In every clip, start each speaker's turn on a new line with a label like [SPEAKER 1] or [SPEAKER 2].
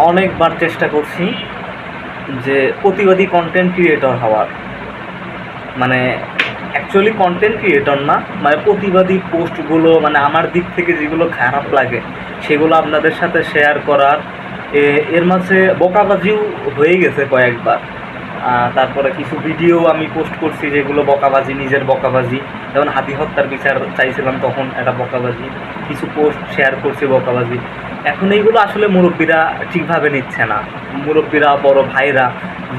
[SPEAKER 1] অনেকবার চেষ্টা করছি যে প্রতিবাদী কন্টেন্ট ক্রিয়েটর হওয়ার, মানে অ্যাকচুয়ালি কন্টেন্ট ক্রিয়েটর না, মানে প্রতিবাদী পোস্টগুলো, মানে আমার দিক থেকে যেগুলো খারাপ লাগে সেগুলো আপনাদের সাথে শেয়ার করার। এর মাঝে বকাবাজিও হয়ে গেছে কয়েকবার। তারপরে কিছু ভিডিও আমি পোস্ট করছি যেগুলো বকাবাজি, নিজের বকাবাজি, যেমন হাতি হত্যার বিচার চাইছিলাম তখন একটা বকাবাজি, কিছু পোস্ট শেয়ার করছি বকাবাজি। এখন এইগুলো আসলে মুরব্বীরা ঠিকভাবে নিচ্ছে না, মুরব্বীরা, বড় ভাইরা।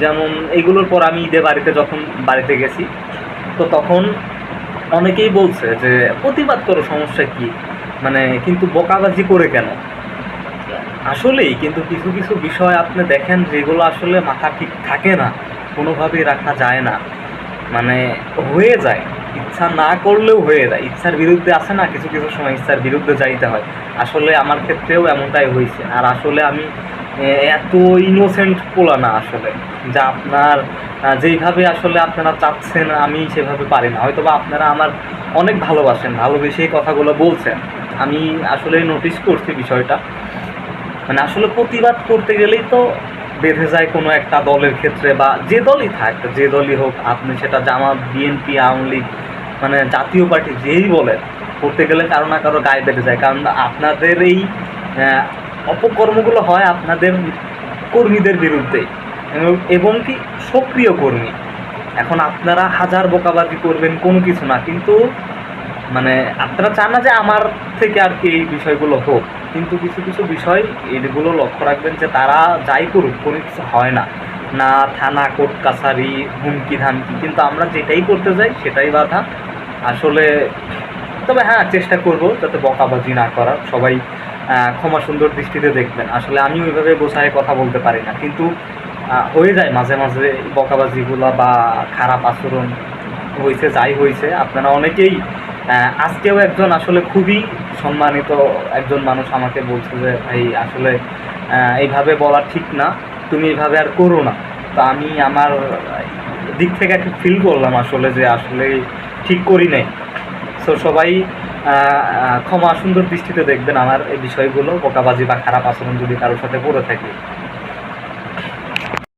[SPEAKER 1] যেমন এইগুলোর পর আমি ঈদে যখন বাড়িতে গেছি, তো তখন অনেকেই বলছে যে প্রতিবাদ করো, সমস্যা কি, মানে কিন্তু বকাবাজি করে কেন। আসলেই কিন্তু কিছু কিছু বিষয় আপনি দেখেন যেগুলো আসলে মাথা ঠিক থাকে না, কোনোভাবেই রাখা যায় না, মানে হয়ে যায়, ইচ্ছা না করলেও হয়ে যায়, ইচ্ছার বিরুদ্ধে আসে না, কিছু কিছু সময় ইচ্ছার বিরুদ্ধে যাইতে হয়। আসলে আমার ক্ষেত্রেও এমনটাই হয়েছে। আর আসলে আমি এত ইনোসেন্ট পোলা না আসলে, যা আপনার যেইভাবে আসলে আপনারা চাচ্ছেন আমি সেভাবে পারি না। হয়তো বা আপনারা আমার অনেক ভালোবাসেন, ভালোবেসে এই কথাগুলো বলছেন, আমি আসলে নোটিস করছি বিষয়টা। মানে আসলে প্রতিবাদ করতে গেলেই তো বেঁধে যায় কোনো একটা দলের ক্ষেত্রে, বা যে দলই থাক, যে দলই হোক, আপনি সেটা জামাত, বিএনপি, আওয়ামী লীগ, মানে জাতীয় পার্টি যেই বলেন, করতে গেলে কারো না কারো গায়ে বেঁধে যায়। কারণ আপনাদের এই অপকর্মগুলো হয় আপনাদের কর্মীদের বিরুদ্ধে, এবং কি সক্রিয় কর্মী। এখন আপনারা হাজার বকাবাজি করবেন, কোনো কিছু না, কিন্তু মানে আপনারা চান না যে আমার থেকে আর কি এই বিষয়গুলো হোক, কিন্তু কিছু কিছু বিষয় এগুলো লক্ষ্য রাখবেন যে তারা যাই করুক কোনো কিছু হয় না, না থানা কোর্ট কাছারি হুমকি ধামকি, কিন্তু আমরা যেটাই করতে যাই সেটাই বাধা আসলে। তবে হ্যাঁ, চেষ্টা করব যাতে বকাবাজি না করার। সবাই ক্ষমা সুন্দর দৃষ্টিতে দেখবেন। আসলে আমি ওইভাবে বোঝায় কথা বলতে পারি না, কিন্তু হয়ে যায় মাঝে মাঝে বকাবাজিগুলো বা খারাপ আচরণ হয়েছে, যাই হয়েছে। আপনারা অনেকেই, আজকেও একজন আসলে খুবই সম্মানিত একজন মানুষ আমাকে বলছে যে ভাই আসলে এইভাবে বলা ঠিক না, তুমি এইভাবে আর করো না। তো আমি আমার দিক থেকে একটু ফিল করলাম আসলে যে আসলে ঠিক করি নাই। সো সবাই ক্ষমা সুন্দর দৃষ্টিতে দেখবেন আমার এই বিষয়গুলো, বকাবাজি বা খারাপ আচরণ যদি কারোর সাথে করে থাকি।